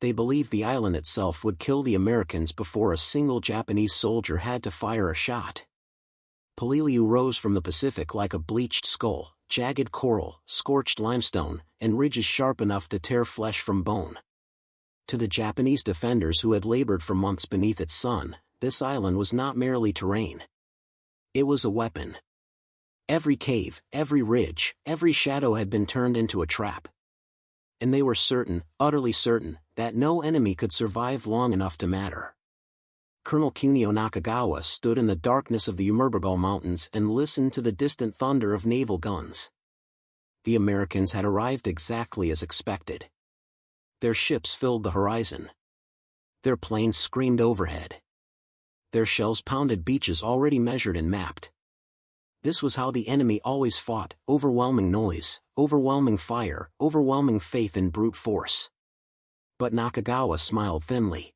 They believed the island itself would kill the Americans before a single Japanese soldier had to fire a shot. Peleliu rose from the Pacific like a bleached skull, jagged coral, scorched limestone, and ridges sharp enough to tear flesh from bone. To the Japanese defenders who had labored for months beneath its sun, this island was not merely terrain. It was a weapon. Every cave, every ridge, every shadow had been turned into a trap. And they were certain, utterly certain, that no enemy could survive long enough to matter. Colonel Kunio Nakagawa stood in the darkness of the Umurbagal Mountains and listened to the distant thunder of naval guns. The Americans had arrived exactly as expected. Their ships filled the horizon. Their planes screamed overhead. Their shells pounded beaches already measured and mapped. This was how the enemy always fought: overwhelming noise, overwhelming fire, overwhelming faith in brute force. But Nakagawa smiled thinly.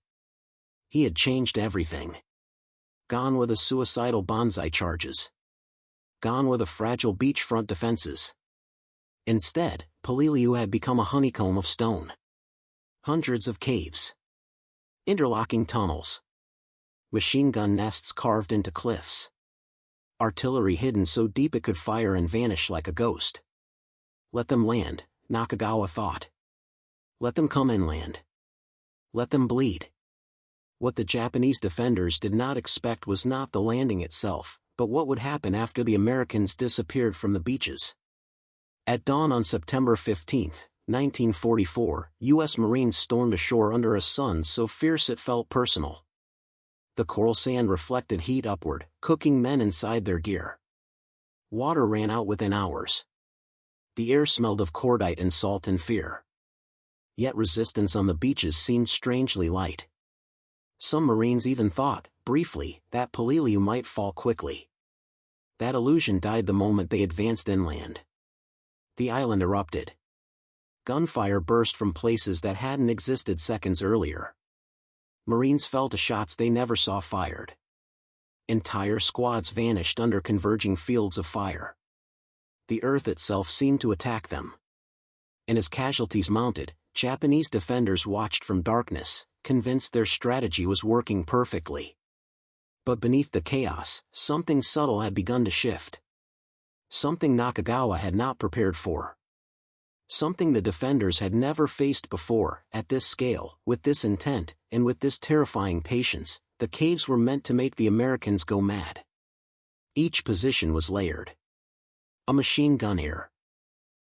He had changed everything. Gone were the suicidal banzai charges. Gone were the fragile beachfront defenses. Instead, Peleliu had become a honeycomb of stone. Hundreds of caves. Interlocking tunnels. Machine gun nests carved into cliffs. Artillery hidden so deep it could fire and vanish like a ghost. Let them land, Nakagawa thought. Let them come inland. Let them bleed. What the Japanese defenders did not expect was not the landing itself, but what would happen after the Americans disappeared from the beaches. At dawn on September 15, 1944, U.S. Marines stormed ashore under a sun so fierce it felt personal. The coral sand reflected heat upward, cooking men inside their gear. Water ran out within hours. The air smelled of cordite and salt and fear. Yet resistance on the beaches seemed strangely light. Some Marines even thought, briefly, that Peleliu might fall quickly. That illusion died the moment they advanced inland. The island erupted. Gunfire burst from places that hadn't existed seconds earlier. Marines fell to shots they never saw fired. Entire squads vanished under converging fields of fire. The earth itself seemed to attack them. And as casualties mounted, Japanese defenders watched from darkness, convinced their strategy was working perfectly. But beneath the chaos, something subtle had begun to shift. Something Nakagawa had not prepared for. Something the defenders had never faced before. At this scale, with this intent, and with this terrifying patience, the caves were meant to make the Americans go mad. Each position was layered. A machine gun here.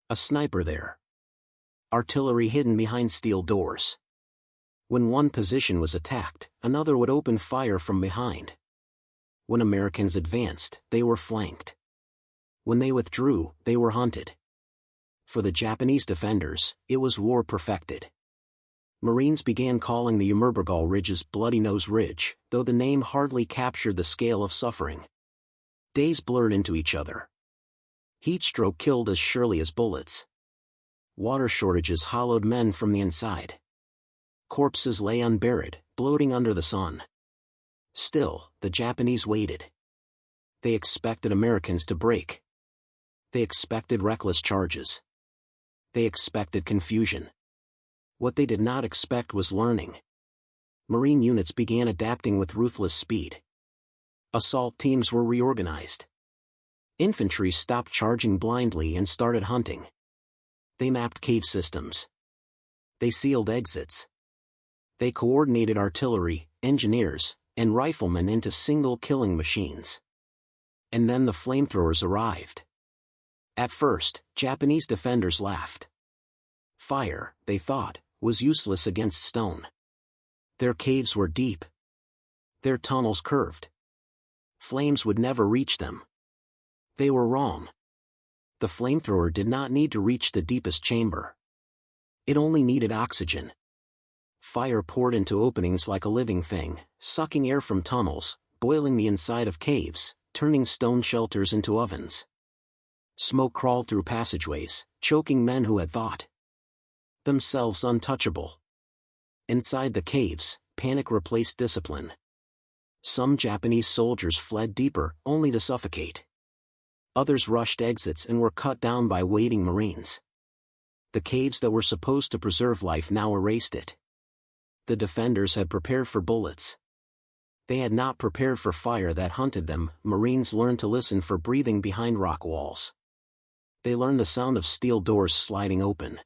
A sniper there. Artillery hidden behind steel doors. When one position was attacked, another would open fire from behind. When Americans advanced, they were flanked. When they withdrew, they were hunted. For the Japanese defenders, it was war perfected. Marines began calling the Umurbagal Ridges Bloody Nose Ridge, though the name hardly captured the scale of suffering. Days blurred into each other. Heatstroke killed as surely as bullets. Water shortages hollowed men from the inside. Corpses lay unburied, bloating under the sun. Still, the Japanese waited. They expected Americans to break. They expected reckless charges. They expected confusion. What they did not expect was learning. Marine units began adapting with ruthless speed. Assault teams were reorganized. Infantry stopped charging blindly and started hunting. They mapped cave systems. They sealed exits. They coordinated artillery, engineers, and riflemen into single killing machines. And then the flamethrowers arrived. At first, Japanese defenders laughed. Fire, they thought, was useless against stone. Their caves were deep. Their tunnels curved. Flames would never reach them. They were wrong. The flamethrower did not need to reach the deepest chamber. It only needed oxygen. Fire poured into openings like a living thing, sucking air from tunnels, boiling the inside of caves, turning stone shelters into ovens. Smoke crawled through passageways, choking men who had thought themselves untouchable. Inside the caves, panic replaced discipline. Some Japanese soldiers fled deeper, only to suffocate. Others rushed exits and were cut down by waiting Marines. The caves that were supposed to preserve life now erased it. The defenders had prepared for bullets. They had not prepared for fire that hunted them. Marines learned to listen for breathing behind rock walls. They learned the sound of steel doors sliding open.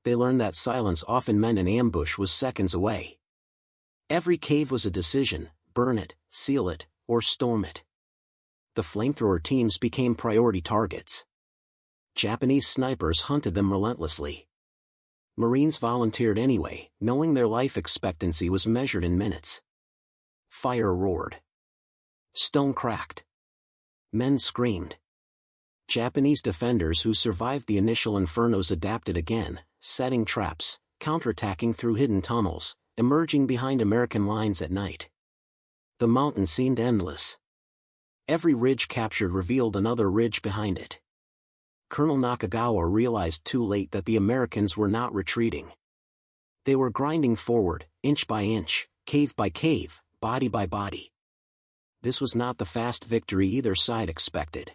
They learned that silence often meant an ambush was seconds away. Every cave was a decision: burn it, seal it, or storm it. The flamethrower teams became priority targets. Japanese snipers hunted them relentlessly. Marines volunteered anyway, knowing their life expectancy was measured in minutes. Fire roared. Stone cracked. Men screamed. Japanese defenders who survived the initial infernos adapted again, setting traps, counterattacking through hidden tunnels, emerging behind American lines at night. The mountain seemed endless. Every ridge captured revealed another ridge behind it. Colonel Nakagawa realized too late that the Americans were not retreating. They were grinding forward, inch by inch, cave by cave, body by body. This was not the fast victory either side expected.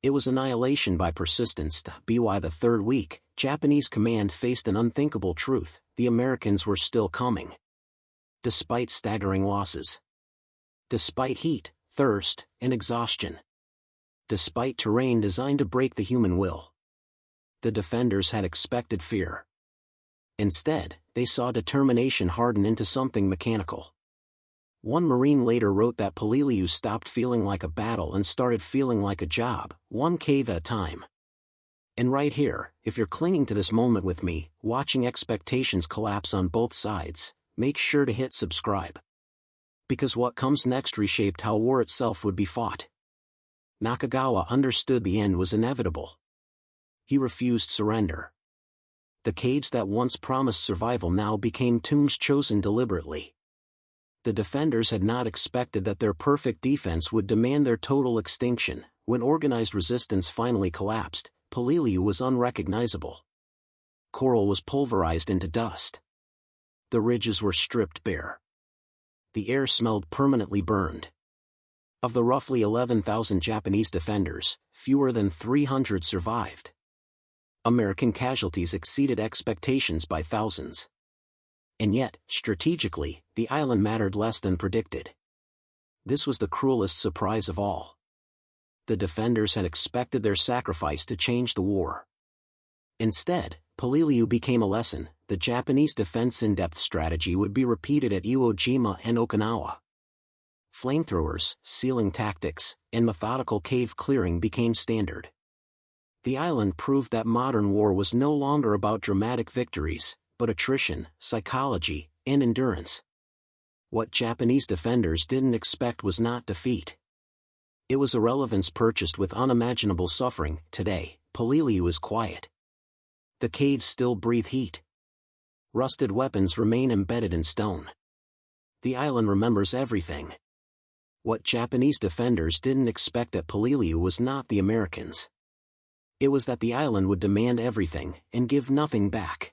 It was annihilation by persistence. By the third week, Japanese command faced an unthinkable truth: the Americans were still coming. Despite staggering losses. Despite heat, thirst, and exhaustion. Despite terrain designed to break the human will. The defenders had expected fear. Instead, they saw determination harden into something mechanical. One Marine later wrote that Peleliu stopped feeling like a battle and started feeling like a job, one cave at a time. And right here, if you're clinging to this moment with me, watching expectations collapse on both sides, make sure to hit subscribe. Because what comes next reshaped how war itself would be fought. Nakagawa understood the end was inevitable. He refused surrender. The caves that once promised survival now became tombs chosen deliberately. The defenders had not expected that their perfect defense would demand their total extinction. When organized resistance finally collapsed, Peleliu was unrecognizable. Coral was pulverized into dust. The ridges were stripped bare. The air smelled permanently burned. Of the roughly 11,000 Japanese defenders, fewer than 300 survived. American casualties exceeded expectations by thousands. And yet, strategically, the island mattered less than predicted. This was the cruelest surprise of all. The defenders had expected their sacrifice to change the war. Instead, Peleliu became a lesson: the Japanese defense in-depth strategy would be repeated at Iwo Jima and Okinawa. Flamethrowers, sealing tactics, and methodical cave clearing became standard. The island proved that modern war was no longer about dramatic victories, but attrition, psychology, and endurance. What Japanese defenders didn't expect was not defeat. It was irrelevance purchased with unimaginable suffering. Today, Peleliu is quiet. The caves still breathe heat. Rusted weapons remain embedded in stone. The island remembers everything. What Japanese defenders didn't expect at Peleliu was not the Americans. It was that the island would demand everything and give nothing back.